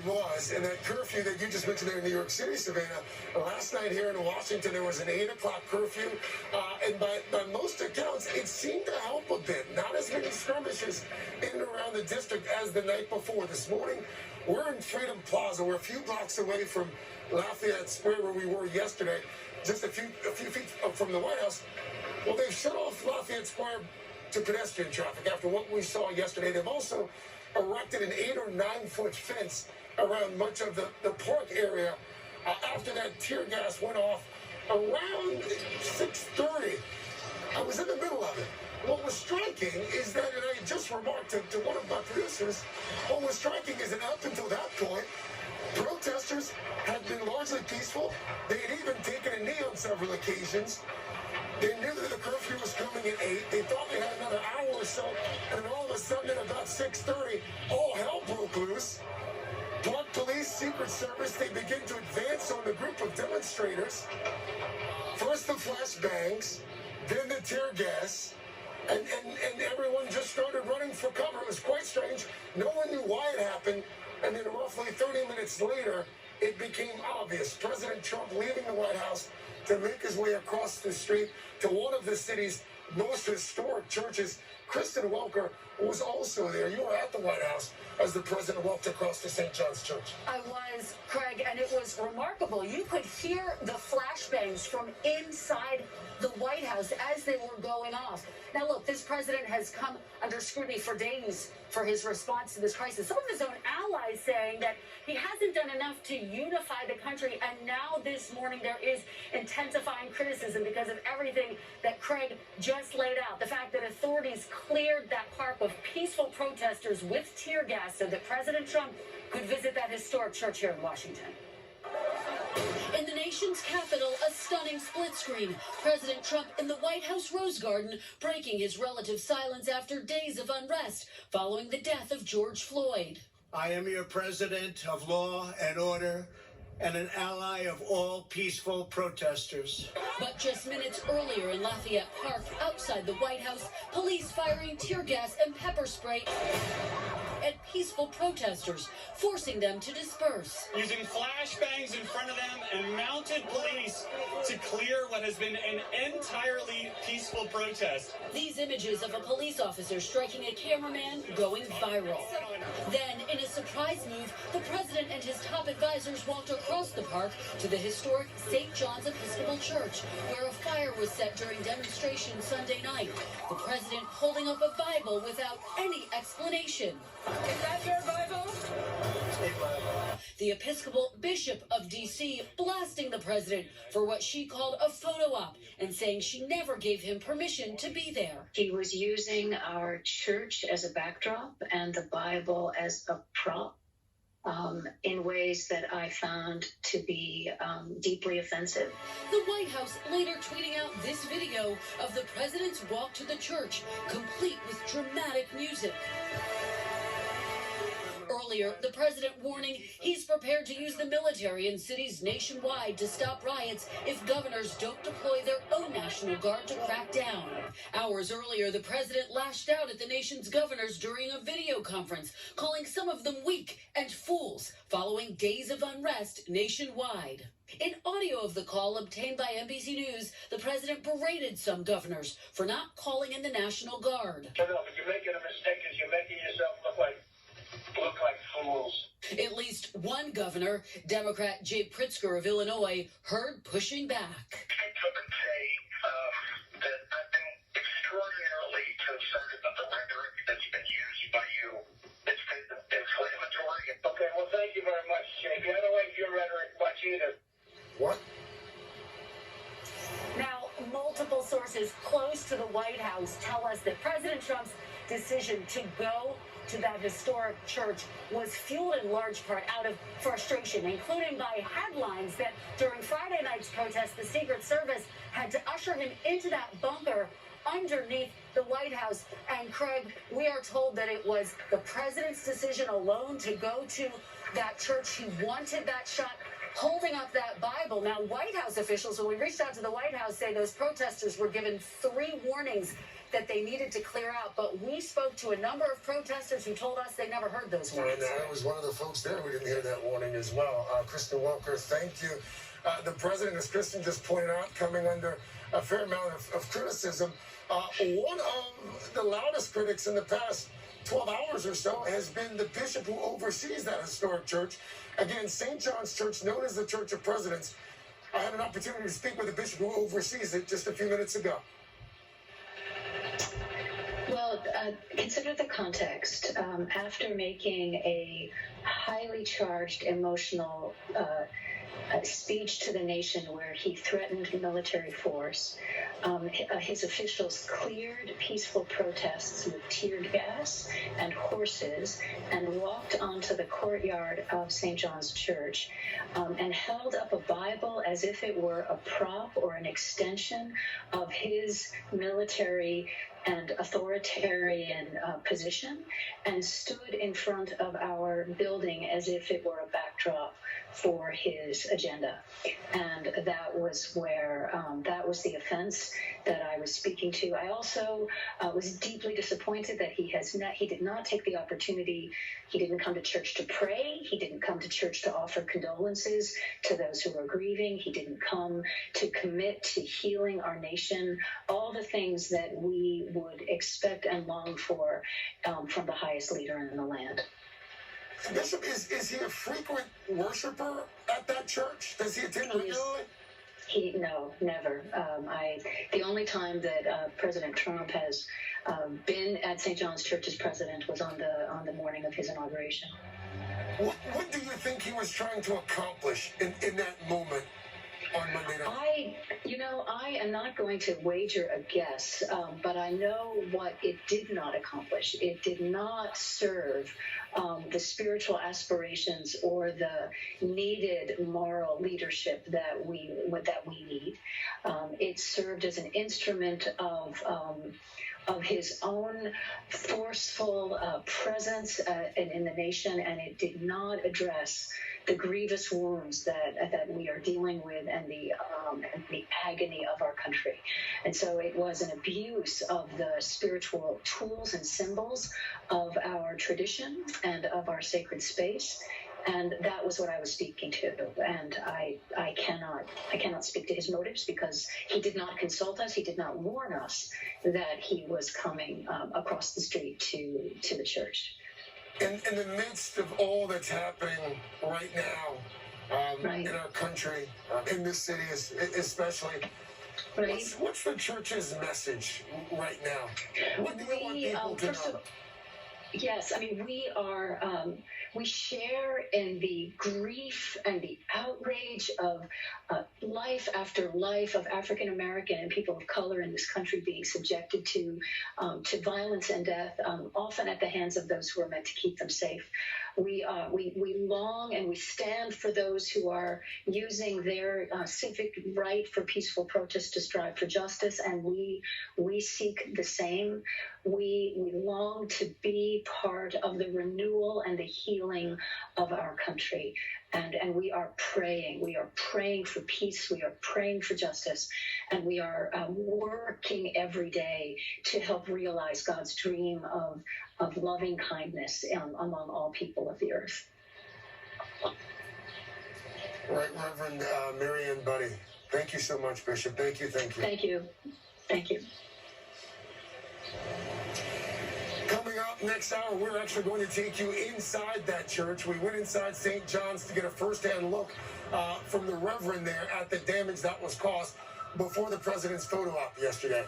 it was. And that curfew that you just mentioned there in New York City, Savannah, last night here in Washington, there was an 8 o'clock curfew. And by most accounts, it seemed to help a bit. Not as many skirmishes in and around the district as the night before. This morning, we're in Freedom Plaza. We're a few blocks away from Lafayette Square, where we were yesterday, just a few feet from the White House. Well, they've shut off Lafayette Square to pedestrian traffic after what we saw yesterday. They've also erected an 8 or 9 foot fence around much of the park area after that tear gas went off around 6:30. I was in the middle of it. What was striking is that, and I just remarked to one of my producers, what was striking is that up until that point, protesters had been largely peaceful. They had even taken a knee on several occasions. They knew that the curfew was coming at 8. They thought they had another hour or so, and then all of a sudden at about 6:30, all hell broke loose. Park Police, Secret Service, they begin to advance on the group of demonstrators. First the flashbangs, then the tear gas, and everyone just started running for cover. It was quite strange. No one knew why it happened, and then roughly 30 minutes later, it became obvious. President Trump leaving the White House to make his way across the street to one of the city's most historic churches. Kristen Welker was also there. You were at the White House as the president walked across to St. John's Church. I was, Craig, and it was remarkable. You could hear the flashbangs from inside the White House as they were going off. Now, look, this president has come under scrutiny for days for his response to this crisis. Some of his own allies saying that he hasn't done enough to unify the country, and now this morning there is intensifying criticism because of everything that Craig just laid out. The fact that authorities cleared that park of peaceful protesters with tear gas so that President Trump could visit that historic church here in Washington. In the nation's capital, a stunning split screen. President Trump in the White House Rose Garden, breaking his relative silence after days of unrest following the death of George Floyd. I am your president of law and order and an ally of all peaceful protesters. But just minutes earlier in Lafayette Park, outside the White House, police firing tear gas and pepper spray at peaceful protesters, forcing them to disperse. Using flashbangs in front of them and mounted police to clear what has been an entirely peaceful protest. These images of a police officer striking a cameraman going viral. Then, in a surprise move, the president and his top advisors walked across the park to the historic St. John's Episcopal Church, where a fire was set during demonstrations Sunday night. The president holding up a Bible without any explanation. Is that your Bible? The Episcopal Bishop of D.C. blasting the president for what she called a photo op and saying she never gave him permission to be there. He was using our church as a backdrop and the Bible as a prop in ways that I found to be deeply offensive. The White House later tweeting out this video of the president's walk to the church, complete with dramatic music. Earlier, the president warning he's prepared to use the military in cities nationwide to stop riots if governors don't deploy their own National Guard to crack down. Hours earlier, the president lashed out at the nation's governors during a video conference, calling some of them weak and fools following days of unrest nationwide. In audio of the call obtained by NBC News, the president berated some governors for not calling in the National Guard. But you're making a mistake because you're making yourself look like fools. At least one governor, Democrat Jay Pritzker of Illinois, heard pushing back. I took and say that I've been extraordinarily concerned about the rhetoric that's been used by you. It's been inflammatory. Okay, well, thank you very much, Jay. I don't like your rhetoric much either. What? Now, multiple sources close to the White House tell us that President Trump's decision to go to that historic church was fueled in large part out of frustration, including by headlines that during Friday night's protest, the Secret Service had to usher him into that bunker underneath the White House. And Craig, we are told that it was the president's decision alone to go to that church. He wanted that shot, holding up that Bible. Now, White House officials, when we reached out to the White House, say those protesters were given 3 warnings that they needed to clear out. But we spoke to a number of protesters who told us they never heard those warnings. And I was one of the folks there who didn't hear that warning as well. Kristen Welker, thank you. The president, as Kristen just pointed out, coming under a fair amount of criticism. One of the loudest critics in the past 12 hours or so has been the bishop who oversees that historic church. Again, St. John's Church, known as the Church of Presidents. I had an opportunity to speak with the bishop who oversees it just a few minutes ago. Well, consider the context. After making a highly charged, emotional speech to the nation where he threatened military force, his officials cleared peaceful protests with tear gas and horses and walked onto the courtyard of St. John's Church and held up a Bible as if it were a prop or an extension of his military and authoritarian position, and stood in front of our building as if it were a backdrop for his agenda. And that was where, that was the offense that I was speaking to. I also was deeply disappointed that he did not take the opportunity. He didn't come to church to pray. He didn't come to church to offer condolences to those who are grieving. He didn't come to commit to healing our nation, all the things that we would expect and long for from the highest leader in the land. Bishop, is he a frequent worshiper at that church? Does he attend regularly? No, never. The only time that President Trump has been at St. John's Church as president was on the morning of his inauguration. What do you think he was trying to accomplish in that moment on Monday night? I am not going to wager a guess, but I know what it did not accomplish. It did not serve the spiritual aspirations or the needed moral leadership that we need. It served as an instrument of his own forceful presence in the nation, and it did not address the grievous wounds that we are dealing with and the agony of our country. And so it was an abuse of the spiritual tools and symbols of our tradition and of our sacred space. And that was what I was speaking to. And I cannot speak to his motives because he did not consult us. He did not warn us that he was coming across the street to the church. In the midst of all that's happening right now in our country, in this city especially, what's the church's message right now? What do you want people to know? Yes, we share in the grief and the outrage of life after life of African American and people of color in this country being subjected to violence and death, often at the hands of those who are meant to keep them safe. We long and we stand for those who are using their civic right for peaceful protest to strive for justice, and we seek the same. We long to be part of the renewal and the healing of our country. And we are praying. We are praying for peace. We are praying for justice. And we are working every day to help realize God's dream of loving kindness among all people of the earth. Right, Reverend Marianne Buddy. Thank you so much, Bishop. Thank you. Thank you. Thank you. Coming up next hour, we're actually going to take you inside that church. We went inside St. John's to get a first-hand look from the Reverend there at the damage that was caused before the president's photo op yesterday.